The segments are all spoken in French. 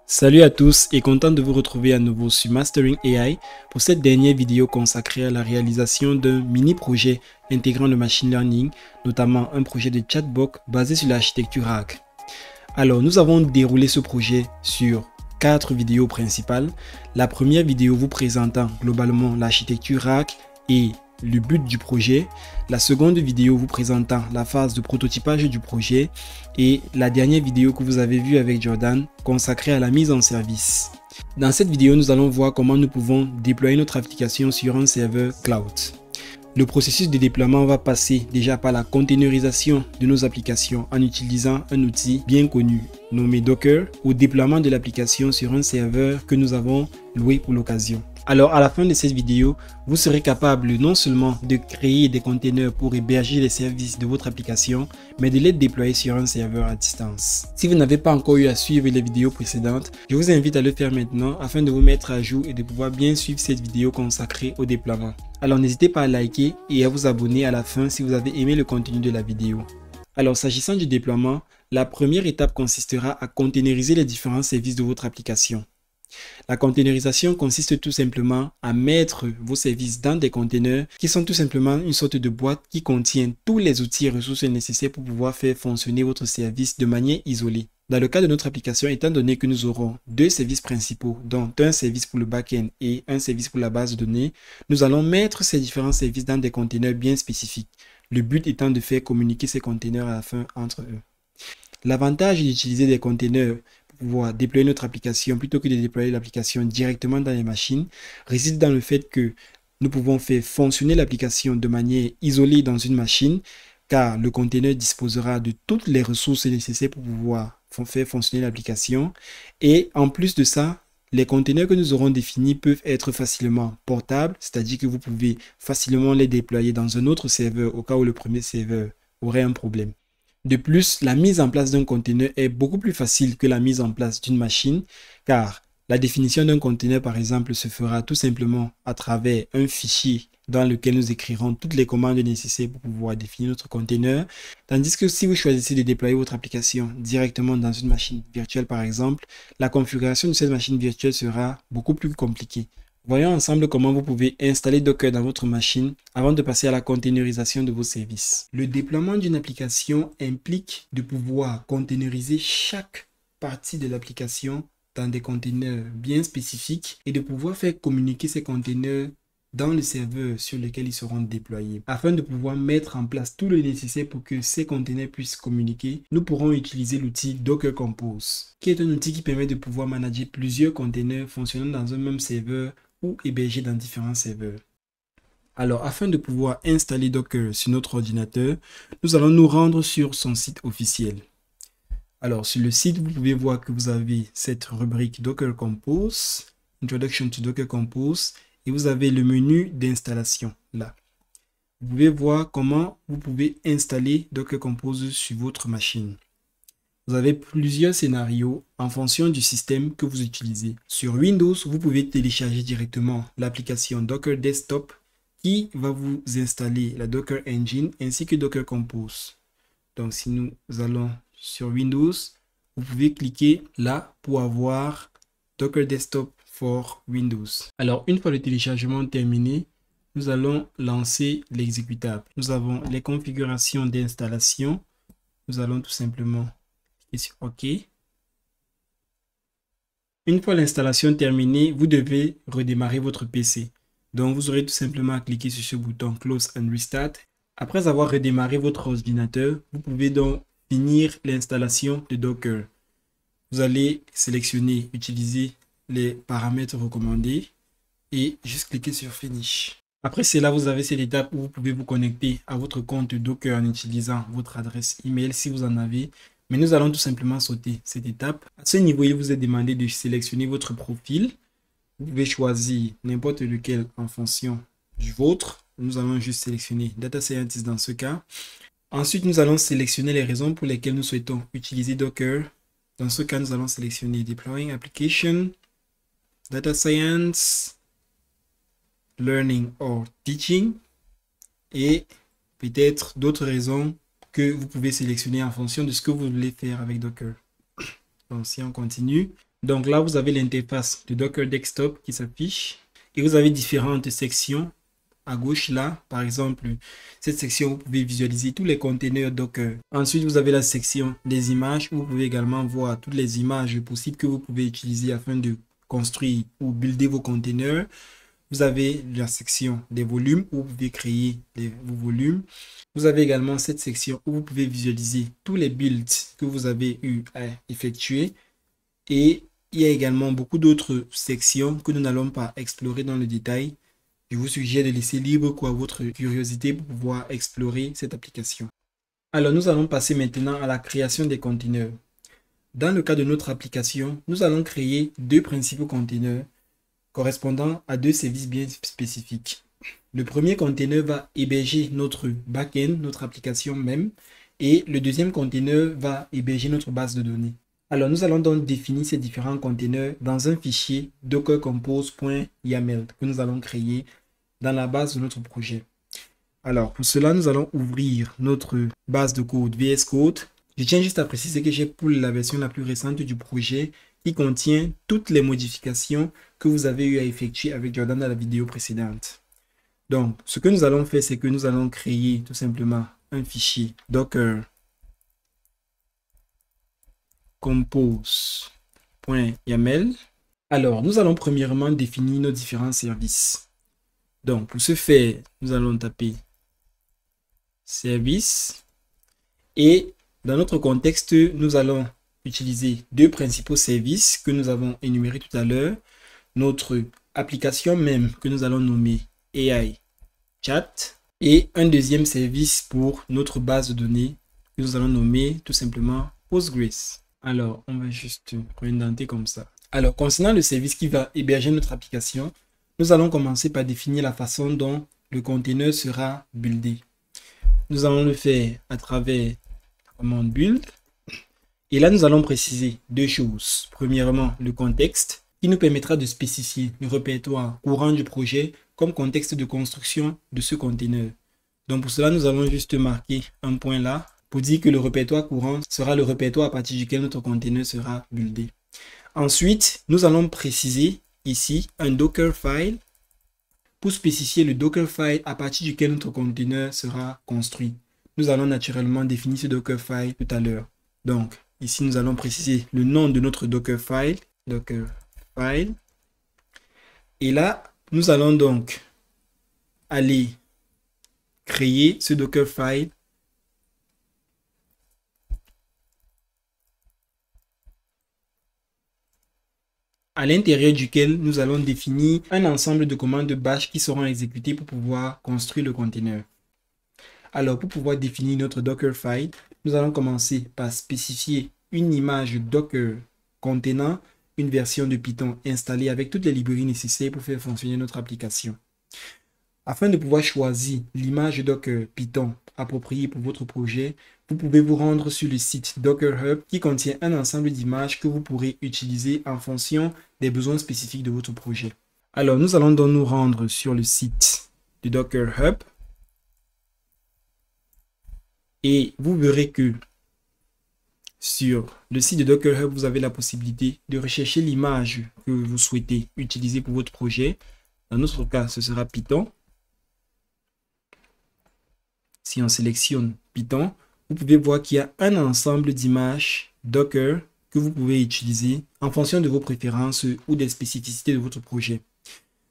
Salut à tous et content de vous retrouver à nouveau sur Mastering AI pour cette dernière vidéo consacrée à la réalisation d'un mini-projet intégrant le machine learning, notamment un projet de chatbot basé sur l'architecture RAG. Alors, nous avons déroulé ce projet sur 4 vidéos principales. La première vidéo vous présentant globalement l'architecture RAG et le but du projet, la seconde vidéo vous présentant la phase de prototypage du projet et la dernière vidéo que vous avez vue avec Jordan consacrée à la mise en service. Dans cette vidéo, nous allons voir comment nous pouvons déployer notre application sur un serveur cloud. Le processus de déploiement va passer déjà par la containerisation de nos applications en utilisant un outil bien connu nommé Docker au déploiement de l'application sur un serveur que nous avons loué pour l'occasion. Alors à la fin de cette vidéo, vous serez capable non seulement de créer des containers pour héberger les services de votre application, mais de les déployer sur un serveur à distance. Si vous n'avez pas encore eu à suivre les vidéos précédentes, je vous invite à le faire maintenant afin de vous mettre à jour et de pouvoir bien suivre cette vidéo consacrée au déploiement. Alors n'hésitez pas à liker et à vous abonner à la fin si vous avez aimé le contenu de la vidéo. Alors s'agissant du déploiement, la première étape consistera à containeriser les différents services de votre application. La containerisation consiste tout simplement à mettre vos services dans des containers qui sont tout simplement une sorte de boîte qui contient tous les outils et ressources nécessaires pour pouvoir faire fonctionner votre service de manière isolée. Dans le cas de notre application, étant donné que nous aurons deux services principaux, dont un service pour le back-end et un service pour la base de données, nous allons mettre ces différents services dans des containers bien spécifiques. Le but étant de faire communiquer ces containers à la fin entre eux. L'avantage d'utiliser des containers pour pouvoir déployer notre application plutôt que de déployer l'application directement dans les machines réside dans le fait que nous pouvons faire fonctionner l'application de manière isolée dans une machine car le container disposera de toutes les ressources nécessaires pour pouvoir faire fonctionner l'application et en plus de ça, les containers que nous aurons définis peuvent être facilement portables, c'est-à-dire que vous pouvez facilement les déployer dans un autre serveur au cas où le premier serveur aurait un problème. De plus, la mise en place d'un container est beaucoup plus facile que la mise en place d'une machine car la définition d'un container par exemple se fera tout simplement à travers un fichier dans lequel nous écrirons toutes les commandes nécessaires pour pouvoir définir notre container. Tandis que si vous choisissez de déployer votre application directement dans une machine virtuelle par exemple, la configuration de cette machine virtuelle sera beaucoup plus compliquée. Voyons ensemble comment vous pouvez installer Docker dans votre machine avant de passer à la containerisation de vos services. Le déploiement d'une application implique de pouvoir containeriser chaque partie de l'application dans des containers bien spécifiques et de pouvoir faire communiquer ces containers dans le serveur sur lequel ils seront déployés. Afin de pouvoir mettre en place tout le nécessaire pour que ces containers puissent communiquer, nous pourrons utiliser l'outil Docker Compose, qui est un outil qui permet de pouvoir manager plusieurs containers fonctionnant dans un même serveur ou hébergés dans différents serveurs. Alors, afin de pouvoir installer Docker sur notre ordinateur, nous allons nous rendre sur son site officiel. Alors, sur le site, vous pouvez voir que vous avez cette rubrique Docker Compose, Introduction to Docker Compose, et vous avez le menu d'installation là. Vous pouvez voir comment vous pouvez installer Docker Compose sur votre machine. Vous avez plusieurs scénarios en fonction du système que vous utilisez. Sur Windows, vous pouvez télécharger directement l'application Docker Desktop qui va vous installer la Docker Engine ainsi que Docker Compose. Donc si nous allons sur Windows, vous pouvez cliquer là pour avoir Docker Desktop for Windows. Alors une fois le téléchargement terminé, nous allons lancer l'exécutable. Nous avons les configurations d'installation. Nous allons tout simplement cliquer sur OK. Une fois l'installation terminée, vous devez redémarrer votre PC. Donc vous aurez tout simplement à cliquer sur ce bouton Close and Restart. Après avoir redémarré votre ordinateur, vous pouvez donc finir l'installation de Docker. Vous allez sélectionner Utiliser les paramètres recommandés et juste cliquer sur Finish. Après cela, vous avez cette étape où vous pouvez vous connecter à votre compte Docker en utilisant votre adresse email si vous en avez. Mais nous allons tout simplement sauter cette étape. À ce niveau, il vous est demandé de sélectionner votre profil. Vous pouvez choisir n'importe lequel en fonction du vôtre. Nous allons juste sélectionner Data Scientist dans ce cas. Ensuite, nous allons sélectionner les raisons pour lesquelles nous souhaitons utiliser Docker. Dans ce cas, nous allons sélectionner Deploying Application, Data Science, Learning or Teaching et peut-être d'autres raisons que vous pouvez sélectionner en fonction de ce que vous voulez faire avec Docker. Donc si on continue, Donc là, vous avez l'interface de Docker Desktop qui s'affiche et vous avez différentes sections. À gauche là, par exemple, cette section, vous pouvez visualiser tous les conteneurs Docker. Ensuite, vous avez la section des images où vous pouvez également voir toutes les images possibles que vous pouvez utiliser afin de construire ou builder vos conteneurs. Vous avez la section des volumes où vous pouvez créer vos volumes. Vous avez également cette section où vous pouvez visualiser tous les builds que vous avez eu à effectuer. Et il y a également beaucoup d'autres sections que nous n'allons pas explorer dans le détail. Je vous suggère de laisser libre votre curiosité pour pouvoir explorer cette application. Alors, nous allons passer maintenant à la création des conteneurs. Dans le cas de notre application, nous allons créer deux principaux conteneurs correspondant à deux services bien spécifiques. Le premier conteneur va héberger notre backend, notre application même, et le deuxième conteneur va héberger notre base de données. Alors, nous allons donc définir ces différents conteneurs dans un fichier dockercompose.yaml que nous allons créer dans la base de notre projet. Alors, pour cela, nous allons ouvrir notre base de code VS Code. Je tiens juste à préciser que j'ai pour la version la plus récente du projet qui contient toutes les modifications que vous avez eu à effectuer avec Jordan dans la vidéo précédente. Donc, ce que nous allons faire, c'est que nous allons créer tout simplement un fichier docker compose.yaml. Alors, nous allons premièrement définir nos différents services. Donc, pour ce faire, nous allons taper service et dans notre contexte, nous allons utiliser deux principaux services que nous avons énumérés tout à l'heure. Notre application même que nous allons nommer AI Chat et un deuxième service pour notre base de données que nous allons nommer tout simplement Postgres. Alors, on va juste réindenter comme ça. Alors, concernant le service qui va héberger notre application, nous allons commencer par définir la façon dont le conteneur sera buildé. Nous allons le faire à travers la commande build. Et là, nous allons préciser deux choses. Premièrement, le contexte qui nous permettra de spécifier le répertoire courant du projet comme contexte de construction de ce conteneur. Donc pour cela, nous allons juste marquer un point là pour dire que le répertoire courant sera le répertoire à partir duquel notre conteneur sera buildé. Ensuite, nous allons préciser ici un Dockerfile pour spécifier le Dockerfile à partir duquel notre conteneur sera construit. Nous allons naturellement définir ce Dockerfile tout à l'heure. Donc, ici, nous allons préciser le nom de notre Dockerfile. Et là, nous allons donc aller créer ce Dockerfile à l'intérieur duquel nous allons définir un ensemble de commandes bash qui seront exécutées pour pouvoir construire le conteneur. Alors, pour pouvoir définir notre Dockerfile, nous allons commencer par spécifier une image Docker contenant une version de Python installée avec toutes les librairies nécessaires pour faire fonctionner notre application. Afin de pouvoir choisir l'image Docker Python appropriée pour votre projet, vous pouvez vous rendre sur le site Docker Hub qui contient un ensemble d'images que vous pourrez utiliser en fonction des besoins spécifiques de votre projet. Alors, nous allons donc nous rendre sur le site du Docker Hub. Et vous verrez que sur le site de Docker Hub, vous avez la possibilité de rechercher l'image que vous souhaitez utiliser pour votre projet. Dans notre cas, ce sera Python. Si on sélectionne Python, vous pouvez voir qu'il y a un ensemble d'images Docker que vous pouvez utiliser en fonction de vos préférences ou des spécificités de votre projet.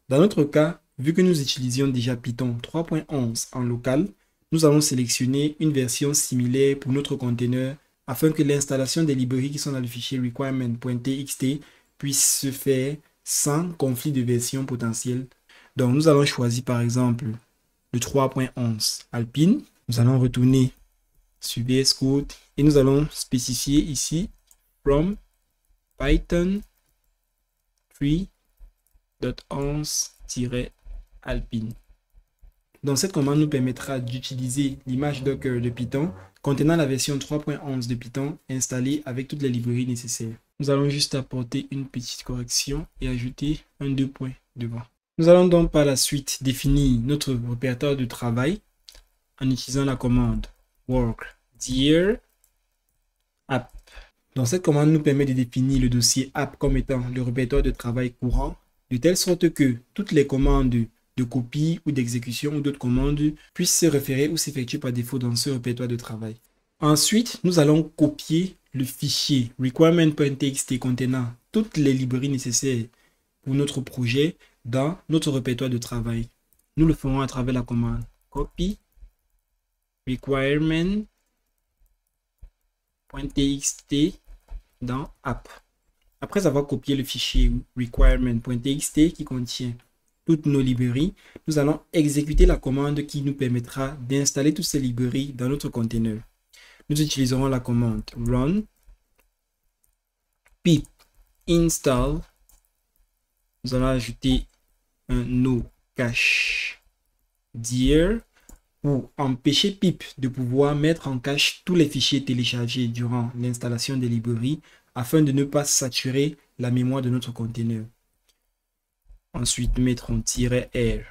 Dans notre cas, vu que nous utilisions déjà Python 3.11 en local, nous allons sélectionner une version similaire pour notre conteneur afin que l'installation des librairies qui sont dans le fichier requirement.txt puisse se faire sans conflit de version potentiel. Donc, nous allons choisir par exemple le 3.11 Alpine. Nous allons retourner sur VS Code et nous allons spécifier ici from Python 3.11-Alpine. Donc, cette commande nous permettra d'utiliser l'image Docker de Python contenant la version 3.11 de Python installée avec toutes les librairies nécessaires. Nous allons juste apporter une petite correction et ajouter un 2 points devant. Nous allons donc par la suite définir notre répertoire de travail en utilisant la commande work dir app Donc cette commande nous permet de définir le dossier app comme étant le répertoire de travail courant, de telle sorte que toutes les commandes de copie ou d'exécution ou d'autres commandes puissent se référer ou s'effectuer par défaut dans ce répertoire de travail. Ensuite, nous allons copier le fichier requirement.txt contenant toutes les librairies nécessaires pour notre projet dans notre répertoire de travail. Nous le ferons à travers la commande copy requirement.txt dans app. Après avoir copié le fichier requirement.txt qui contient toutes nos librairies, nous allons exécuter la commande qui nous permettra d'installer toutes ces librairies dans notre conteneur. Nous utiliserons la commande run pip install. Nous allons ajouter un no cache dir pour empêcher pip de pouvoir mettre en cache tous les fichiers téléchargés durant l'installation des librairies afin de ne pas saturer la mémoire de notre conteneur. Ensuite, nous mettrons -r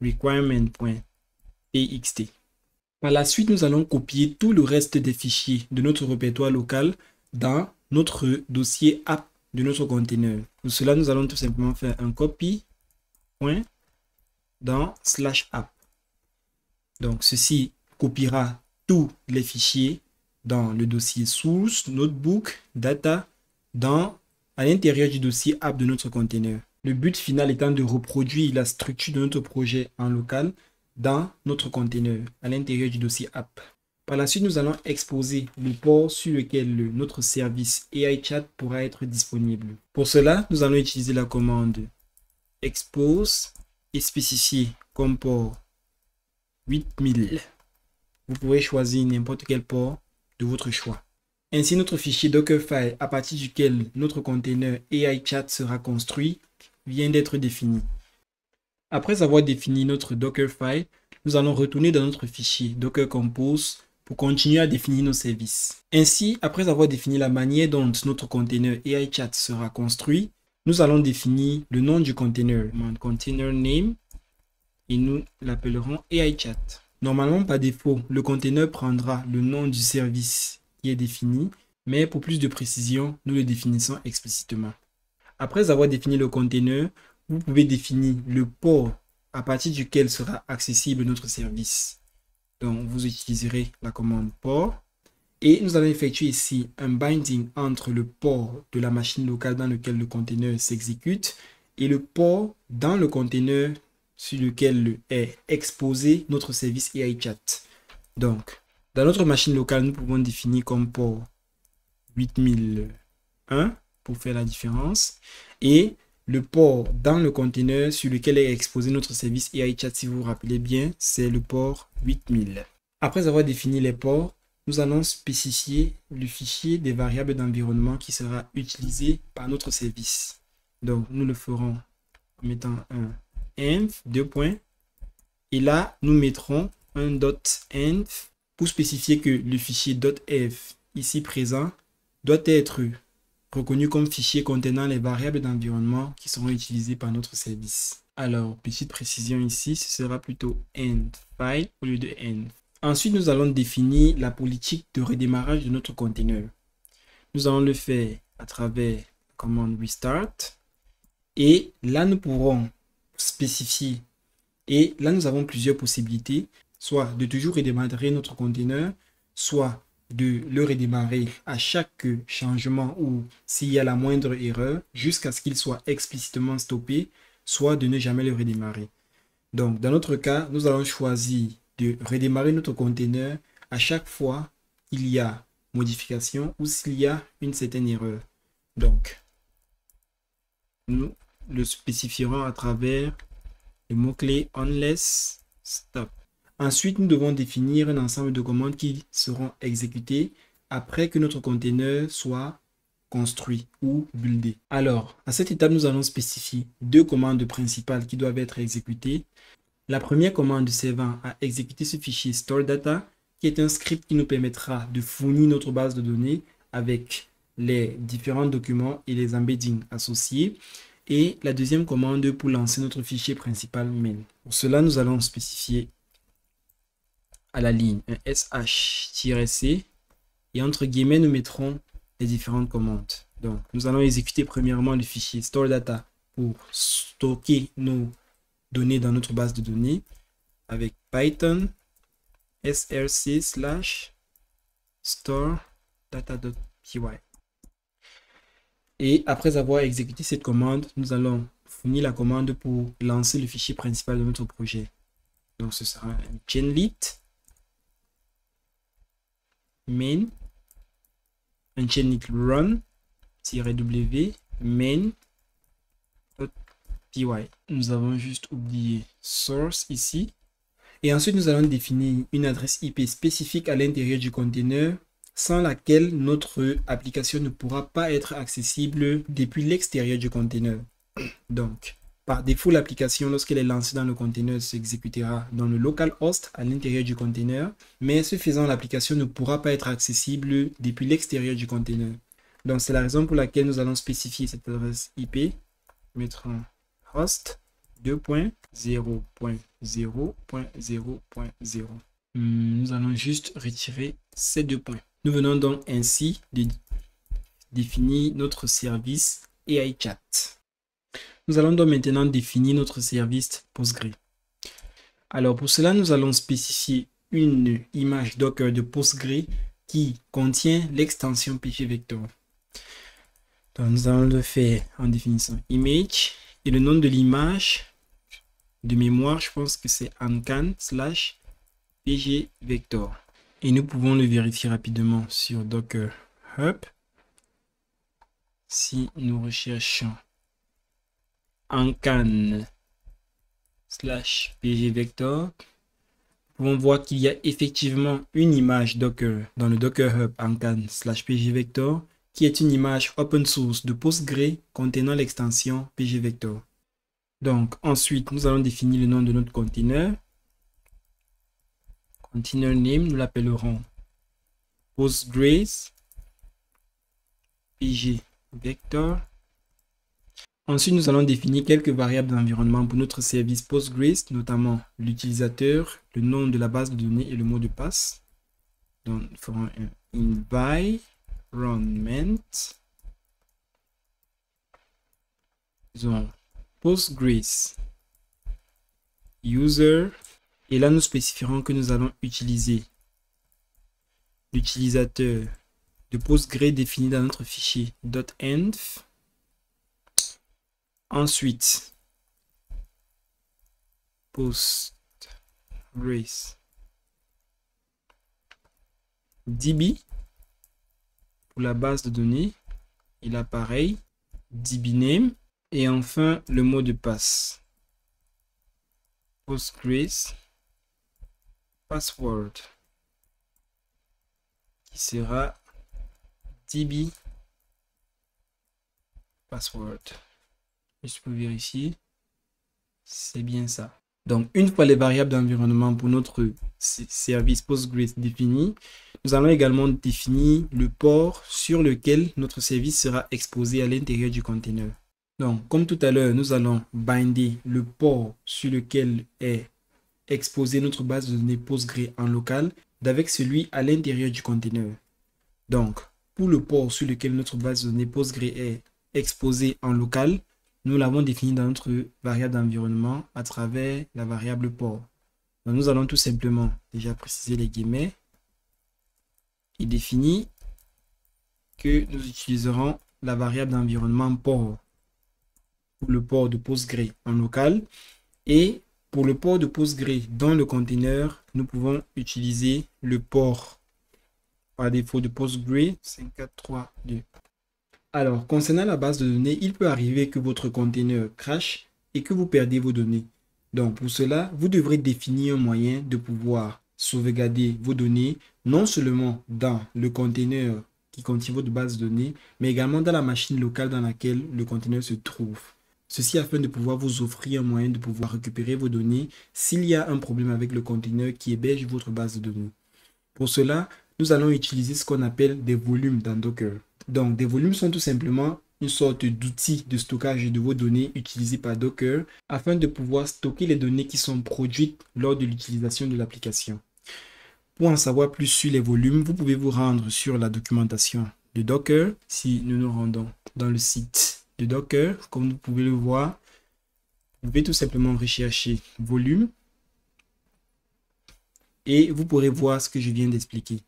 requirement.txt. Par la suite, nous allons copier tout le reste des fichiers de notre répertoire local dans notre dossier app de notre conteneur. Pour cela, nous allons tout simplement faire un copy dans /app. Donc, ceci copiera tous les fichiers dans le dossier source, notebook, data, à l'intérieur du dossier app de notre conteneur. Le but final étant de reproduire la structure de notre projet en local dans notre conteneur, à l'intérieur du dossier app. Par la suite, nous allons exposer le port sur lequel notre service AI Chat pourra être disponible. Pour cela, nous allons utiliser la commande expose et spécifier comme port 8000. Vous pouvez choisir n'importe quel port de votre choix. Ainsi, notre fichier Dockerfile à partir duquel notre conteneur AI Chat sera construit vient d'être défini. Après avoir défini notre Dockerfile, nous allons retourner dans notre fichier Docker Compose pour continuer à définir nos services. Ainsi, après avoir défini la manière dont notre conteneur AI Chat sera construit, nous allons définir le nom du conteneur, container name, et nous l'appellerons AI Chat. Normalement, par défaut, le conteneur prendra le nom du service qui est défini, mais pour plus de précision, nous le définissons explicitement. Après avoir défini le conteneur, vous pouvez définir le port à partir duquel sera accessible notre service. Donc, vous utiliserez la commande port et nous allons effectuer ici un binding entre le port de la machine locale dans lequel le conteneur s'exécute et le port dans le conteneur sur lequel est exposé notre service AI Chat. Donc, dans notre machine locale, nous pouvons définir comme port 8001 pour faire la différence et le port dans le conteneur sur lequel est exposé notre service AI Chat, si vous vous rappelez bien, c'est le port 8000. Après avoir défini les ports, nous allons spécifier le fichier des variables d'environnement qui sera utilisé par notre service. Donc, nous le ferons en mettant un env, et là, nous mettrons un .env pour spécifier que le fichier .env ici présent doit être reconnu comme fichier contenant les variables d'environnement qui seront utilisées par notre service. Alors, petite précision ici, ce sera plutôt end file au lieu de env. Ensuite, nous allons définir la politique de redémarrage de notre conteneur. Nous allons le faire à travers la commande restart. Et là, nous pourrons spécifier. Et là, nous avons plusieurs possibilités, soit de toujours redémarrer notre conteneur, soit de le redémarrer à chaque changement ou s'il y a la moindre erreur jusqu'à ce qu'il soit explicitement stoppé, soit de ne jamais le redémarrer. Donc, dans notre cas, nous allons choisir de redémarrer notre conteneur à chaque fois qu'il y a modification ou s'il y a une certaine erreur. Donc, nous le spécifierons à travers le mot-clé unless stop. Ensuite, nous devons définir un ensemble de commandes qui seront exécutées après que notre conteneur soit construit ou buildé. Alors, à cette étape, nous allons spécifier deux commandes principales qui doivent être exécutées. La première commande servant à exécuter ce fichier store data, qui est un script qui nous permettra de fournir notre base de données avec les différents documents et les embeddings associés. Et la deuxième commande pour lancer notre fichier principal main. Pour cela, nous allons spécifier à la ligne un sh-c et entre guillemets, nous mettrons les différentes commandes. Donc, nous allons exécuter premièrement le fichier store data pour stocker nos données dans notre base de données avec Python src/store data.py. Et après avoir exécuté cette commande, nous allons fournir la commande pour lancer le fichier principal de notre projet. Donc ce sera un chainlit main, un chainlit run-w main.py. Nous avons juste oublié source ici. Et ensuite, nous allons définir une adresse IP spécifique à l'intérieur du conteneur sans laquelle notre application ne pourra pas être accessible depuis l'extérieur du conteneur. Donc, par défaut, l'application, lorsqu'elle est lancée dans le conteneur, s'exécutera dans le localhost à l'intérieur du conteneur. Mais ce faisant, l'application ne pourra pas être accessible depuis l'extérieur du conteneur. Donc, c'est la raison pour laquelle nous allons spécifier cette adresse IP. Mettre un host 2.0.0.0.0. Nous allons juste retirer ces 2 points. Nous venons donc ainsi de définir notre service AI Chat. Nous allons donc maintenant définir notre service Postgre. Alors pour cela, nous allons spécifier une image Docker de Postgre qui contient l'extension pgvector. Donc nous allons le faire en définissant image et le nom de l'image de mémoire, je pense que c'est ancan/pgvector. Et nous pouvons le vérifier rapidement sur Docker Hub. Si nous recherchons ancan/pgvector, nous pouvons voir qu'il y a effectivement une image Docker dans le Docker Hub ancan/pgvector qui est une image open source de Postgre contenant l'extension pgvector. Donc ensuite, nous allons définir le nom de notre container. Container name, nous l'appellerons Postgres pgvector. Ensuite, nous allons définir quelques variables d'environnement pour notre service Postgres, notamment l'utilisateur, le nom de la base de données et le mot de passe. Donc, nous ferons un environment. Disons Postgres user. Et là, nous spécifierons que nous allons utiliser l'utilisateur de Postgre défini dans notre fichier .env. Ensuite, Postgres DB pour la base de données et l'appareil, DBName et enfin le mot de passe. Postgres password qui sera DB password. Juste pour vérifier, c'est bien ça. Donc, une fois les variables d'environnement pour notre service Postgres définies, nous allons également définir le port sur lequel notre service sera exposé à l'intérieur du container. Donc, comme tout à l'heure, nous allons binder le port sur lequel est exposée notre base de données Postgre en local avec celui à l'intérieur du container. Donc, pour le port sur lequel notre base de données Postgre est exposée en local, nous l'avons défini dans notre variable d'environnement à travers la variable port. Donc, nous allons tout simplement déjà préciser les guillemets et définir que nous utiliserons la variable d'environnement port pour le port de Postgre en local et pour le port de Postgre dans le container, nous pouvons utiliser le port par défaut de Postgre 5432. Alors, concernant la base de données, il peut arriver que votre container crache et que vous perdez vos données. Donc, pour cela, vous devrez définir un moyen de pouvoir sauvegarder vos données, non seulement dans le container qui contient votre base de données, mais également dans la machine locale dans laquelle le container se trouve. Ceci afin de pouvoir vous offrir un moyen de pouvoir récupérer vos données s'il y a un problème avec le container qui héberge votre base de données. Pour cela, nous allons utiliser ce qu'on appelle des volumes dans Docker. Donc, des volumes sont tout simplement une sorte d'outil de stockage de vos données utilisé par Docker afin de pouvoir stocker les données qui sont produites lors de l'utilisation de l'application. Pour en savoir plus sur les volumes, vous pouvez vous rendre sur la documentation de Docker. Si nous nous rendons dans le site de Docker, comme vous pouvez le voir, vous pouvez tout simplement rechercher volume et vous pourrez voir ce que je viens d'expliquer.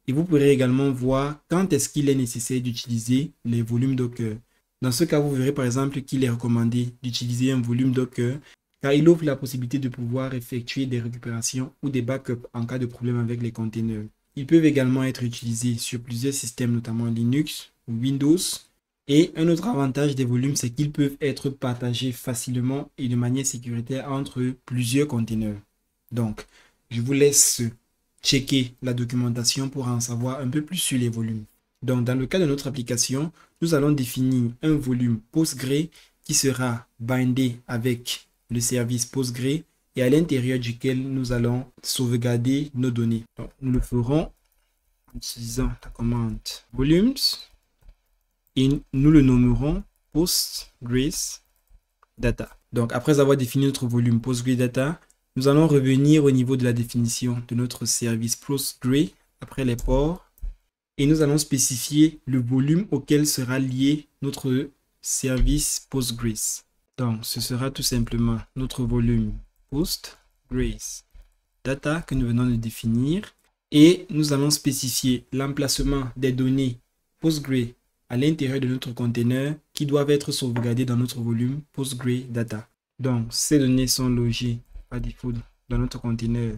Et vous pourrez également voir quand est-ce qu'il est nécessaire d'utiliser les volumes Docker. Dans ce cas, vous verrez par exemple qu'il est recommandé d'utiliser un volume Docker car il offre la possibilité de pouvoir effectuer des récupérations ou des backups en cas de problème avec les containers. Ils peuvent également être utilisés sur plusieurs systèmes, notamment Linux ou Windows. Et un autre avantage des volumes, c'est qu'ils peuvent être partagés facilement et de manière sécuritaire entre plusieurs containers. Donc, je vous laisse checker la documentation pour en savoir un peu plus sur les volumes. Donc, dans le cas de notre application, nous allons définir un volume Postgre qui sera bindé avec le service Postgre et à l'intérieur duquel nous allons sauvegarder nos données. Donc, nous le ferons en utilisant la commande volumes et nous le nommerons Postgres Data. Donc, après avoir défini notre volume Postgre Data, nous allons revenir au niveau de la définition de notre service Postgre après les ports et nous allons spécifier le volume auquel sera lié notre service Postgres. Donc, ce sera tout simplement notre volume Postgres Data que nous venons de définir et nous allons spécifier l'emplacement des données Postgre à l'intérieur de notre conteneur qui doivent être sauvegardées dans notre volume Postgre Data. Donc, ces données sont logées par défaut dans notre conteneur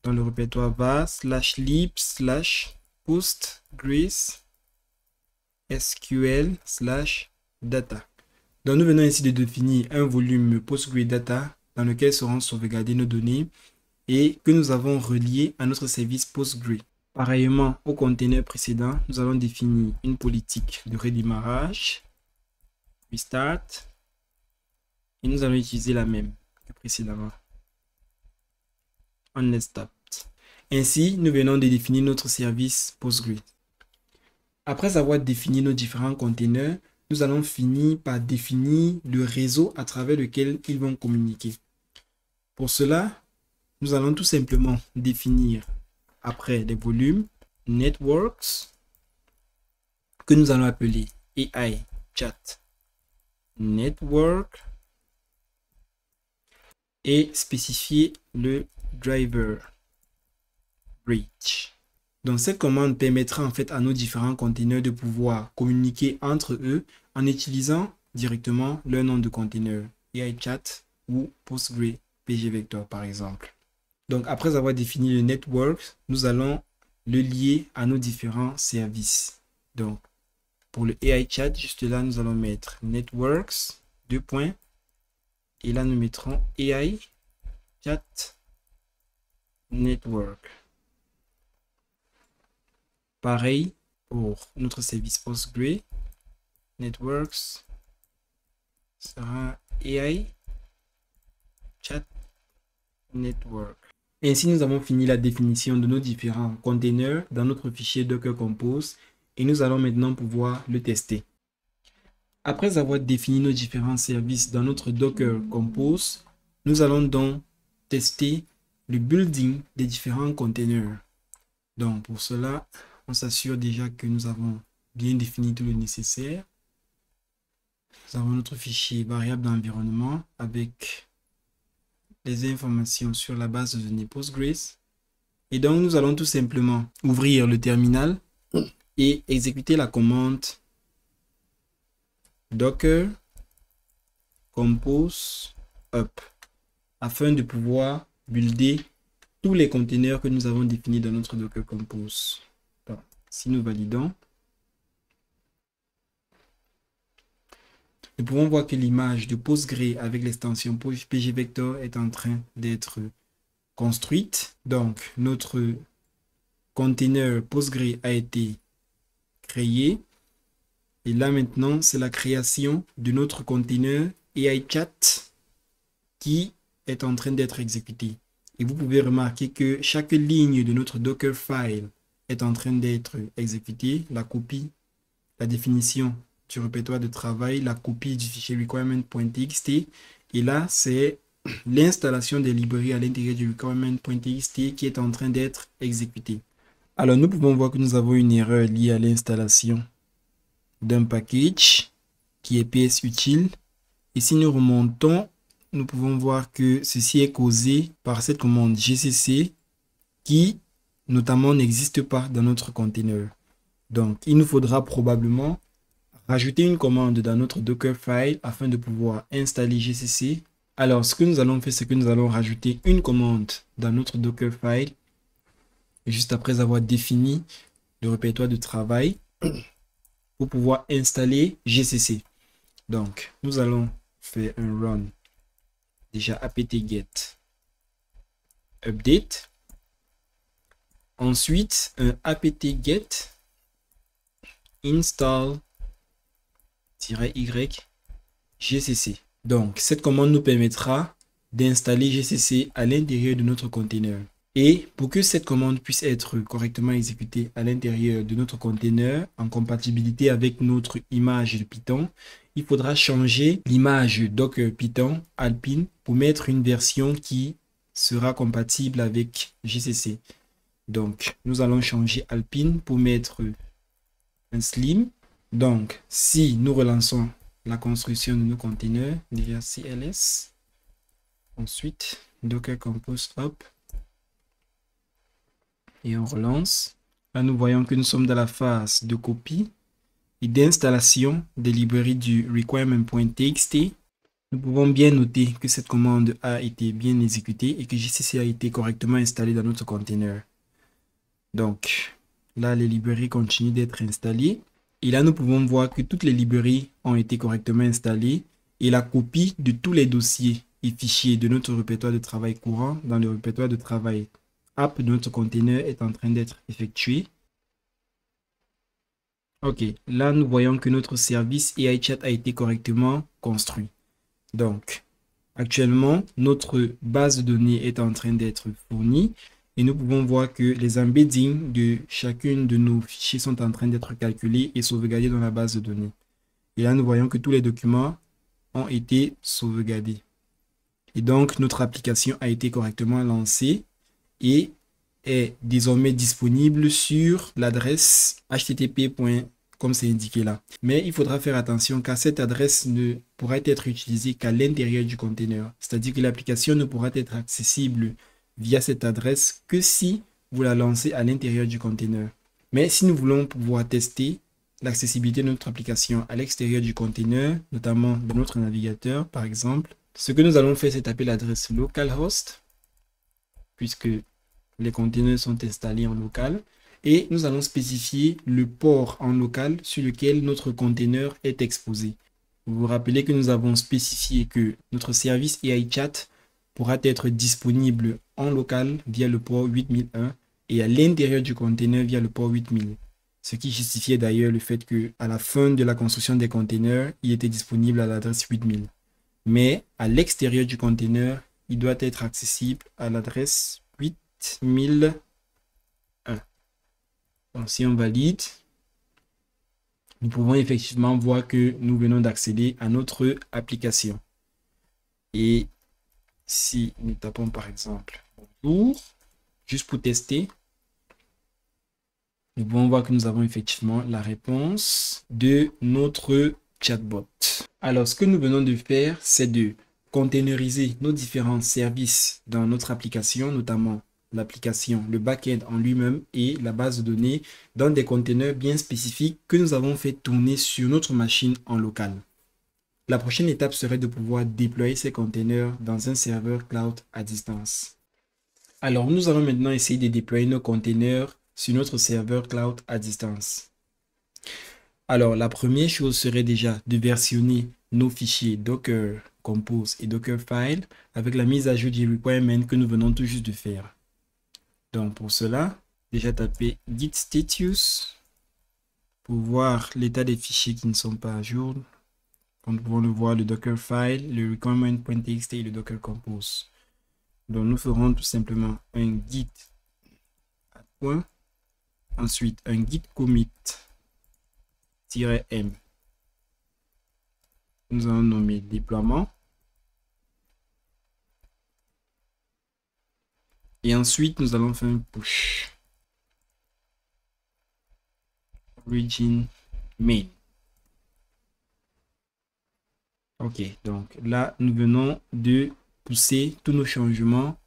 dans le répertoire var /lib/postgres sql/data. Donc, nous venons ici de définir un volume Postgre Data dans lequel seront sauvegardées nos données et que nous avons relié à notre service Postgre. Pareillement, au conteneur précédent, nous allons définir une politique de redémarrage, restart, et nous allons utiliser la même que précédemment. On est stopped. Ainsi, nous venons de définir notre service Postgre. Après avoir défini nos différents conteneurs, nous allons finir par définir le réseau à travers lequel ils vont communiquer. Pour cela, nous allons tout simplement définir après les volumes networks que nous allons appeler AI chat network et spécifier le driver bridge. Donc cette commande permettra en fait à nos différents conteneurs de pouvoir communiquer entre eux en utilisant directement leur nom de conteneur AI chat ou Postgre pgvector par exemple. Donc après avoir défini le network, nous allons le lier à nos différents services. Donc pour le AI chat, juste là, nous allons mettre networks, deux points. Et là, nous mettrons AI chat network. Pareil pour notre service Postgre. Networks sera AI chat network. Ainsi, nous avons fini la définition de nos différents containers dans notre fichier Docker Compose et nous allons maintenant pouvoir le tester. Après avoir défini nos différents services dans notre Docker Compose, nous allons donc tester le building des différents containers. Donc pour cela, on s'assure déjà que nous avons bien défini tout le nécessaire. Nous avons notre fichier variable d'environnement avec les informations sur la base de données Postgres. Et donc, nous allons tout simplement ouvrir le terminal et exécuter la commande docker compose up afin de pouvoir builder tous les conteneurs que nous avons définis dans notre Docker Compose. Donc, si nous validons, nous pouvons voir que l'image de Postgre avec l'extension pgvector est en train d'être construite. Donc, notre conteneur Postgre a été créé. Et là maintenant, c'est la création de notre conteneur AI chat qui est en train d'être exécuté. Et vous pouvez remarquer que chaque ligne de notre Dockerfile est en train d'être exécutée. La copie, la définition du répertoire de travail, la copie du fichier requirement.txt. Et là, c'est l'installation des librairies à l'intérieur du requirement.txt qui est en train d'être exécutée. Alors, nous pouvons voir que nous avons une erreur liée à l'installation d'un package qui est PS utile. Et si nous remontons, nous pouvons voir que ceci est causé par cette commande gcc qui, notamment, n'existe pas dans notre conteneur. Donc, il nous faudra probablement rajouter une commande dans notre Dockerfile afin de pouvoir installer gcc. Alors, ce que nous allons faire, c'est que nous allons rajouter une commande dans notre Dockerfile juste après avoir défini le répertoire de travail pour pouvoir installer gcc. Donc, nous allons faire un run déjà apt-get update. Ensuite, un apt-get install-y gcc. Donc, cette commande nous permettra d'installer gcc à l'intérieur de notre conteneur. Et pour que cette commande puisse être correctement exécutée à l'intérieur de notre conteneur en compatibilité avec notre image de Python, il faudra changer l'image Docker Python Alpine pour mettre une version qui sera compatible avec gcc. Donc, nous allons changer Alpine pour mettre un slim. Donc, si nous relançons la construction de nos conteneurs, déjà cls, ensuite Docker Compose Up, et on relance. Là, nous voyons que nous sommes dans la phase de copie et d'installation des librairies du requirement.txt. Nous pouvons bien noter que cette commande a été bien exécutée et que gcc a été correctement installé dans notre conteneur. Donc, là, les librairies continuent d'être installées. Et là, nous pouvons voir que toutes les librairies ont été correctement installées et la copie de tous les dossiers et fichiers de notre répertoire de travail courant dans le répertoire de travail app de notre conteneur est en train d'être effectué. Ok, là nous voyons que notre service AI-Chat a été correctement construit. Donc, actuellement, notre base de données est en train d'être fournie et nous pouvons voir que les embeddings de chacune de nos fichiers sont en train d'être calculés et sauvegardés dans la base de données. Et là, nous voyons que tous les documents ont été sauvegardés. Et donc, notre application a été correctement lancée et est désormais disponible sur l'adresse http, comme c'est indiqué là. Mais il faudra faire attention car cette adresse ne pourra être utilisée qu'à l'intérieur du conteneur. C'est-à-dire que l'application ne pourra être accessible via cette adresse que si vous la lancez à l'intérieur du conteneur. Mais si nous voulons pouvoir tester l'accessibilité de notre application à l'extérieur du conteneur, notamment de notre navigateur par exemple, ce que nous allons faire, c'est taper l'adresse localhost, puisque les conteneurs sont installés en local. Et nous allons spécifier le port en local sur lequel notre conteneur est exposé. Vous vous rappelez que nous avons spécifié que notre service AI-Chat pourra être disponible en local via le port 8001 et à l'intérieur du conteneur via le port 8000. Ce qui justifiait d'ailleurs le fait qu'à la fin de la construction des conteneurs, il était disponible à l'adresse 8000. Mais à l'extérieur du conteneur, il doit être accessible à l'adresse 8001. Donc, si on valide, nous pouvons effectivement voir que nous venons d'accéder à notre application. Et si nous tapons par exemple bonjour, juste pour tester, nous pouvons voir que nous avons effectivement la réponse de notre chatbot. Alors, ce que nous venons de faire, c'est de containeriser nos différents services dans notre application, notamment l'application, le back-end en lui-même et la base de données dans des conteneurs bien spécifiques que nous avons fait tourner sur notre machine en local. La prochaine étape serait de pouvoir déployer ces conteneurs dans un serveur cloud à distance. Alors, nous allons maintenant essayer de déployer nos conteneurs sur notre serveur cloud à distance. Alors, la première chose serait déjà de versionner nos fichiers Docker Compose et Dockerfile avec la mise à jour du requirement que nous venons tout juste de faire. Donc, pour cela, déjà taper git status pour voir l'état des fichiers qui ne sont pas à jour. Comme nous pouvons le voir, le Dockerfile, le requirement.txt et le Docker Compose. Donc, nous ferons tout simplement un git add point, ensuite un git commit -m. Nous allons nommer déploiement. Et ensuite, nous allons faire un push. origin main. Ok, donc là, nous venons de pousser tous nos changements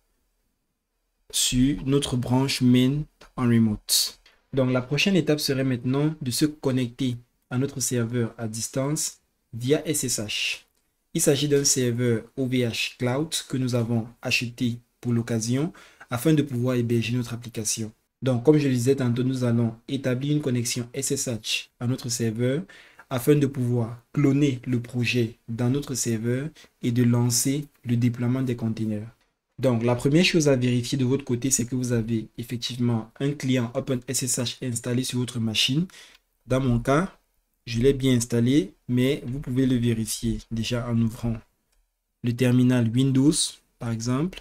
sur notre branche main en remote. Donc la prochaine étape serait maintenant de se connecter à notre serveur à distance via SSH. Il s'agit d'un serveur OVH Cloud que nous avons acheté pour l'occasion afin de pouvoir héberger notre application. Donc comme je le disais tantôt, nous allons établir une connexion SSH à notre serveur afin de pouvoir cloner le projet dans notre serveur et de lancer le déploiement des containers. Donc, la première chose à vérifier de votre côté, c'est que vous avez effectivement un client OpenSSH installé sur votre machine. Dans mon cas, je l'ai bien installé, mais vous pouvez le vérifier déjà en ouvrant le terminal Windows, par exemple,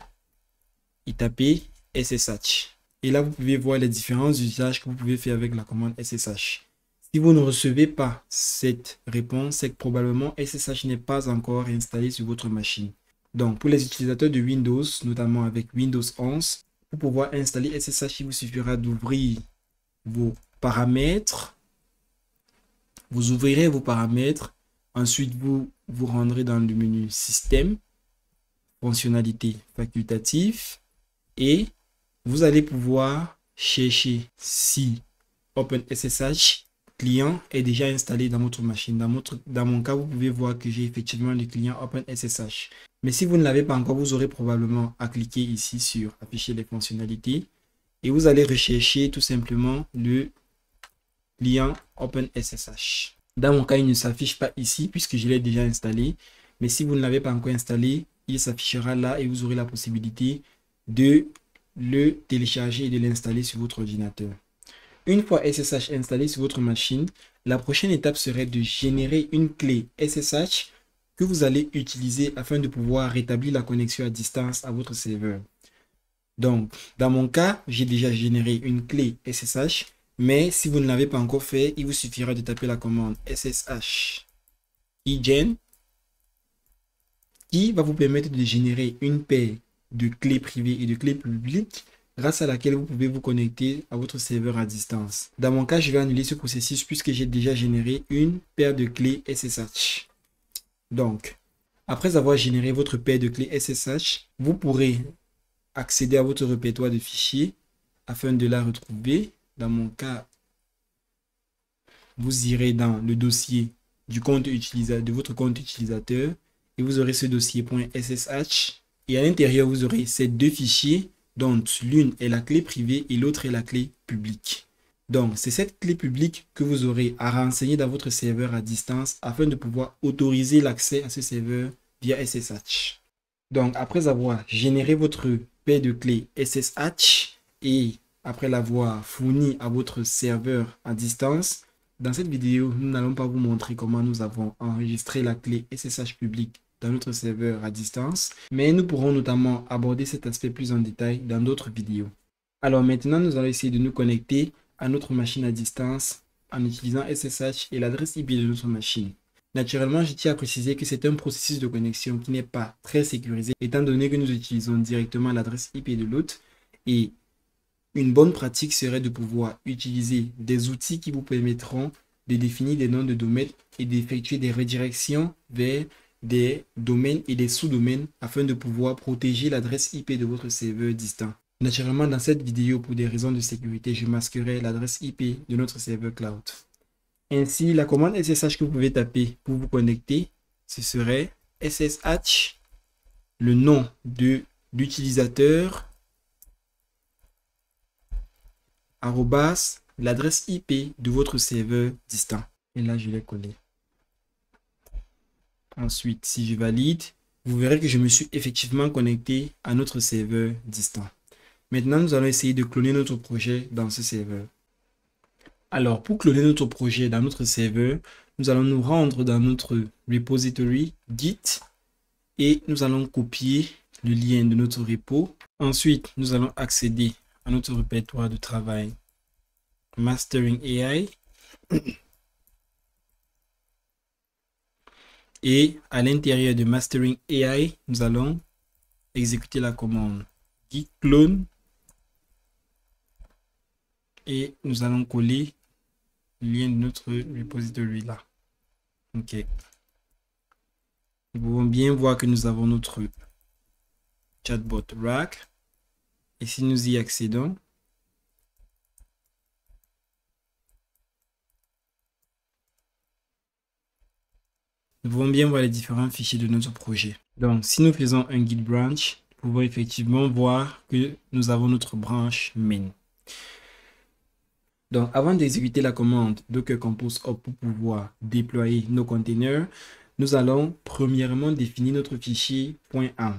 et taper SSH. Et là, vous pouvez voir les différents usages que vous pouvez faire avec la commande SSH. Si vous ne recevez pas cette réponse, c'est que probablement SSH n'est pas encore installé sur votre machine. Donc, pour les utilisateurs de Windows, notamment avec Windows 11, pour pouvoir installer SSH, il vous suffira d'ouvrir vos paramètres. Vous ouvrirez vos paramètres. Ensuite, vous vous rendrez dans le menu Système, Fonctionnalités facultatives et vous allez pouvoir chercher si OpenSSH client est déjà installé dans votre machine. Dans mon cas, vous pouvez voir que j'ai effectivement le client OpenSSH. Mais si vous ne l'avez pas encore, vous aurez probablement à cliquer ici sur afficher les fonctionnalités et vous allez rechercher tout simplement le client OpenSSH. Dans mon cas, il ne s'affiche pas ici puisque je l'ai déjà installé. Mais si vous ne l'avez pas encore installé, il s'affichera là et vous aurez la possibilité de le télécharger et de l'installer sur votre ordinateur. Une fois SSH installé sur votre machine, la prochaine étape serait de générer une clé SSH que vous allez utiliser afin de pouvoir rétablir la connexion à distance à votre serveur. Donc, dans mon cas, j'ai déjà généré une clé SSH, mais si vous ne l'avez pas encore fait, il vous suffira de taper la commande SSH keygen qui va vous permettre de générer une paire de clés privées et de clés publiques grâce à laquelle vous pouvez vous connecter à votre serveur à distance. Dans mon cas, je vais annuler ce processus puisque j'ai déjà généré une paire de clés SSH. Donc, après avoir généré votre paire de clés SSH, vous pourrez accéder à votre répertoire de fichiers afin de la retrouver. Dans mon cas, vous irez dans le dossier du compte utilisateur, de votre compte utilisateur et vous aurez ce dossier .ssh et à l'intérieur, vous aurez ces deux fichiers dont l'une est la clé privée et l'autre est la clé publique. Donc, c'est cette clé publique que vous aurez à renseigner dans votre serveur à distance afin de pouvoir autoriser l'accès à ce serveur via SSH. Donc, après avoir généré votre paire de clés SSH et après l'avoir fourni à votre serveur à distance, dans cette vidéo, nous n'allons pas vous montrer comment nous avons enregistré la clé SSH publique dans notre serveur à distance, mais nous pourrons notamment aborder cet aspect plus en détail dans d'autres vidéos. Alors maintenant, nous allons essayer de nous connecter à notre machine à distance en utilisant SSH et l'adresse IP de notre machine. Naturellement, je tiens à préciser que c'est un processus de connexion qui n'est pas très sécurisé, étant donné que nous utilisons directement l'adresse IP de l'hôte et une bonne pratique serait de pouvoir utiliser des outils qui vous permettront de définir des noms de domaines et d'effectuer des redirections vers des domaines et des sous-domaines afin de pouvoir protéger l'adresse IP de votre serveur distant. Naturellement, dans cette vidéo, pour des raisons de sécurité, je masquerai l'adresse IP de notre serveur cloud. Ainsi, la commande SSH que vous pouvez taper pour vous connecter, ce serait SSH, le nom de l'utilisateur, arrobas, l'adresse IP de votre serveur distant. Et là, je l'ai collé. Ensuite, si je valide, vous verrez que je me suis effectivement connecté à notre serveur distant. Maintenant, nous allons essayer de cloner notre projet dans ce serveur. Alors, pour cloner notre projet dans notre serveur, nous allons nous rendre dans notre repository Git et nous allons copier le lien de notre repo. Ensuite, nous allons accéder à notre répertoire de travail Mastering AI. Et à l'intérieur de Mastering AI, nous allons exécuter la commande git clone et nous allons coller lien de notre repository là. OK. Nous pouvons bien voir que nous avons notre chatbot rack. Et si nous y accédons, nous pouvons bien voir les différents fichiers de notre projet. Donc, si nous faisons un git branch, nous pouvons effectivement voir que nous avons notre branche main. Donc, avant d'exécuter la commande docker compose up pour pouvoir déployer nos containers, nous allons premièrement définir notre fichier .env.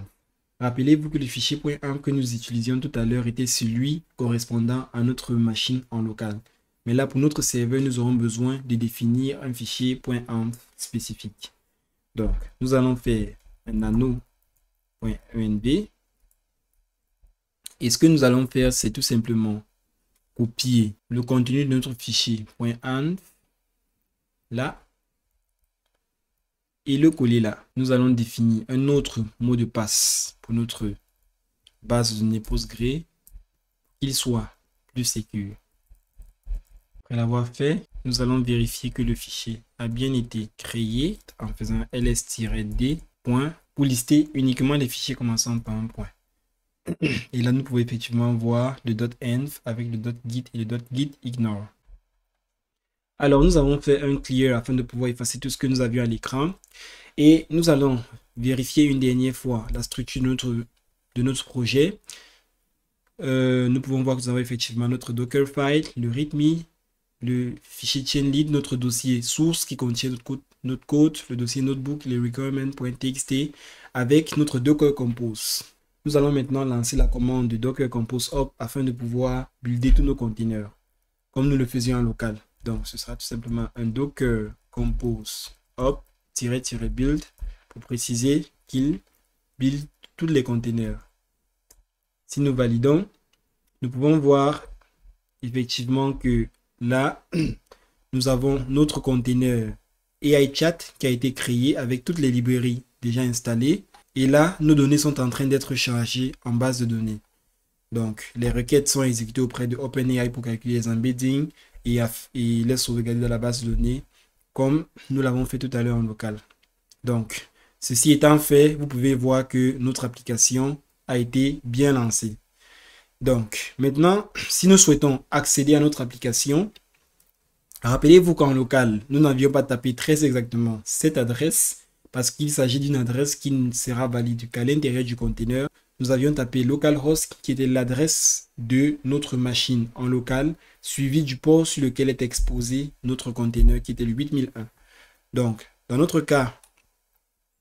Rappelez-vous que le fichier .env que nous utilisions tout à l'heure était celui correspondant à notre machine en local. Mais là, pour notre serveur, nous aurons besoin de définir un fichier .env spécifique. Donc, nous allons faire un nano.env. Et ce que nous allons faire, c'est tout simplement copier le contenu de notre fichier .env là et le coller là. Nous allons définir un autre mot de passe pour notre base de données Postgre, qu'il soit plus sécure. Après l'avoir fait, nous allons vérifier que le fichier a bien été créé en faisant ls-d pour lister uniquement les fichiers commençant par un point. Et là, nous pouvons effectivement voir le .env avec le .git et le .git ignore. Alors, nous avons fait un clear afin de pouvoir effacer tout ce que nous avions à l'écran. Et nous allons vérifier une dernière fois la structure de notre projet. Nous pouvons voir que nous avons effectivement notre Dockerfile, le README, le fichier chainlead, notre dossier source qui contient notre code, le dossier notebook, les requirements.txt avec notre Docker Compose. Nous allons maintenant lancer la commande de Docker Compose up afin de pouvoir builder tous nos containers comme nous le faisions en local. Donc, ce sera tout simplement un Docker Compose up --build pour préciser qu'il build tous les containers. Si nous validons, nous pouvons voir effectivement que là, nous avons notre container AI Chat qui a été créé avec toutes les librairies déjà installées. Et là, nos données sont en train d'être chargées en base de données. Donc, les requêtes sont exécutées auprès de OpenAI pour calculer les embeddings et les sauvegarder dans la base de données comme nous l'avons fait tout à l'heure en local. Donc, ceci étant fait, vous pouvez voir que notre application a été bien lancée. Donc, maintenant, si nous souhaitons accéder à notre application, rappelez-vous qu'en local, nous n'avions pas tapé très exactement cette adresse parce qu'il s'agit d'une adresse qui ne sera valide qu'à l'intérieur du container. Nous avions tapé localhost qui était l'adresse de notre machine en local, suivi du port sur lequel est exposé notre container qui était le 8001. Donc, dans notre cas,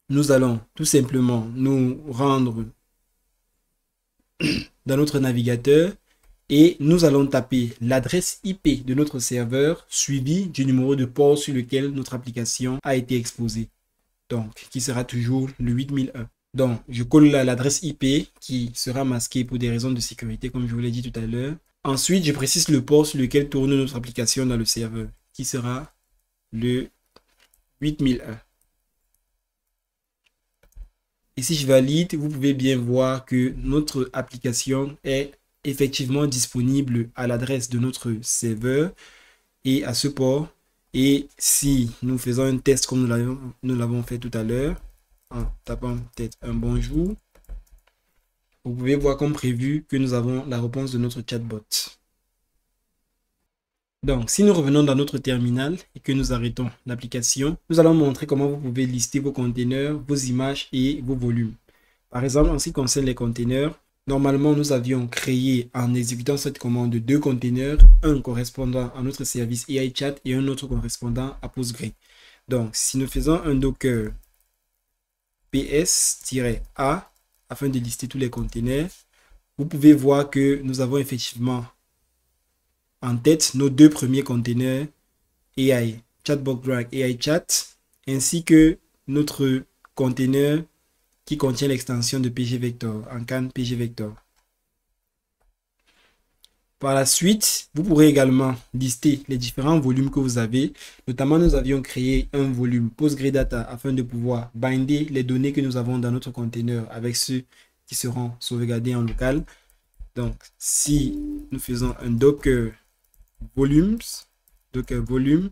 nous allons tout simplement nous rendre dans notre navigateur et nous allons taper l'adresse IP de notre serveur suivi du numéro de port sur lequel notre application a été exposée. Donc, qui sera toujours le 8001. Donc, je colle l'adresse IP qui sera masquée pour des raisons de sécurité, comme je vous l'ai dit tout à l'heure. Ensuite, je précise le port sur lequel tourne notre application dans le serveur, qui sera le 8001. Et si je valide, vous pouvez bien voir que notre application est effectivement disponible à l'adresse de notre serveur et à ce port. Et si nous faisons un test comme nous l'avons fait tout à l'heure, en tapant peut-être un bonjour, vous pouvez voir comme prévu que nous avons la réponse de notre chatbot. Donc, si nous revenons dans notre terminal et que nous arrêtons l'application, nous allons montrer comment vous pouvez lister vos containers, vos images et vos volumes. Par exemple, en ce qui concerne les containers, normalement, nous avions créé en exécutant cette commande 2 containers, un correspondant à notre service AI Chat et un autre correspondant à Postgre. Donc, si nous faisons un docker ps-a afin de lister tous les containers, vous pouvez voir que nous avons effectivement en tête nos 2 premiers containers AI Chatbot Rack AI Chat ainsi que notre container qui contient l'extension de pgvector en CAN pgvector. Par la suite, vous pourrez également lister les différents volumes que vous avez. Notamment, nous avions créé un volume PostgreData afin de pouvoir binder les données que nous avons dans notre container avec ceux qui seront sauvegardés en local. Donc, si nous faisons un docker volumes Docker volume,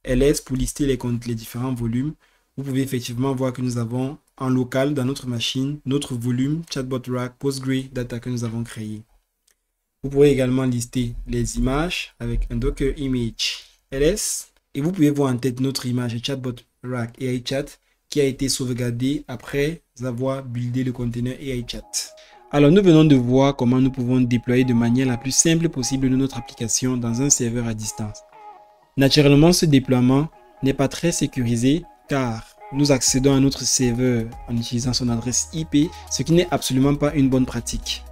ls pour lister les différents volumes. Vous pouvez effectivement voir que nous avons en local dans notre machine notre volume chatbot rack Postgre data que nous avons créé. Vous pourrez également lister les images avec un docker image ls et vous pouvez voir en tête notre image chatbot rack AI chat qui a été sauvegardée après avoir buildé le container AI chat. Alors nous venons de voir comment nous pouvons déployer de manière la plus simple possible notre application dans un serveur à distance. Naturellement, ce déploiement n'est pas très sécurisé car nous accédons à notre serveur en utilisant son adresse IP, ce qui n'est absolument pas une bonne pratique.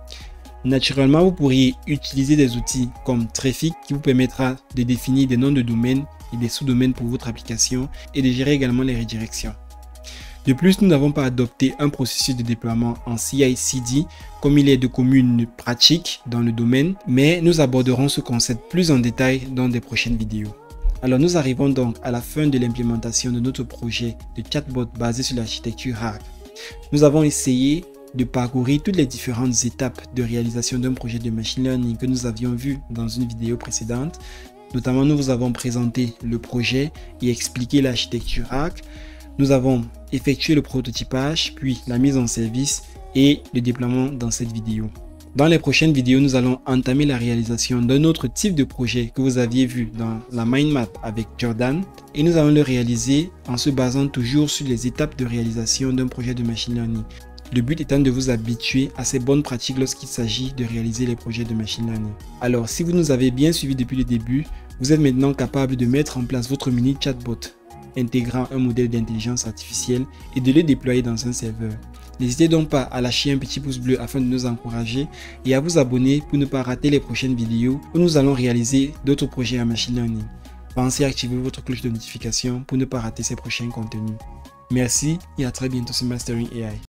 Naturellement, vous pourriez utiliser des outils comme Traefik qui vous permettra de définir des noms de domaines et des sous-domaines pour votre application et de gérer également les redirections. De plus, nous n'avons pas adopté un processus de déploiement en CI/CD comme il est de commune pratique dans le domaine, mais nous aborderons ce concept plus en détail dans des prochaines vidéos. Alors nous arrivons donc à la fin de l'implémentation de notre projet de chatbot basé sur l'architecture RAG. Nous avons essayé de parcourir toutes les différentes étapes de réalisation d'un projet de machine learning que nous avions vu dans une vidéo précédente. Notamment, nous vous avons présenté le projet et expliqué l'architecture RAG. Nous avons effectué le prototypage, puis la mise en service et le déploiement dans cette vidéo. Dans les prochaines vidéos, nous allons entamer la réalisation d'un autre type de projet que vous aviez vu dans la mind map avec Jordan et nous allons le réaliser en se basant toujours sur les étapes de réalisation d'un projet de machine learning. Le but étant de vous habituer à ces bonnes pratiques lorsqu'il s'agit de réaliser les projets de machine learning. Alors, si vous nous avez bien suivis depuis le début, vous êtes maintenant capable de mettre en place votre mini chatbot intégrant un modèle d'intelligence artificielle et de le déployer dans un serveur. N'hésitez donc pas à lâcher un petit pouce bleu afin de nous encourager et à vous abonner pour ne pas rater les prochaines vidéos où nous allons réaliser d'autres projets en machine learning. Pensez à activer votre cloche de notification pour ne pas rater ces prochains contenus. Merci et à très bientôt sur Mastering AI.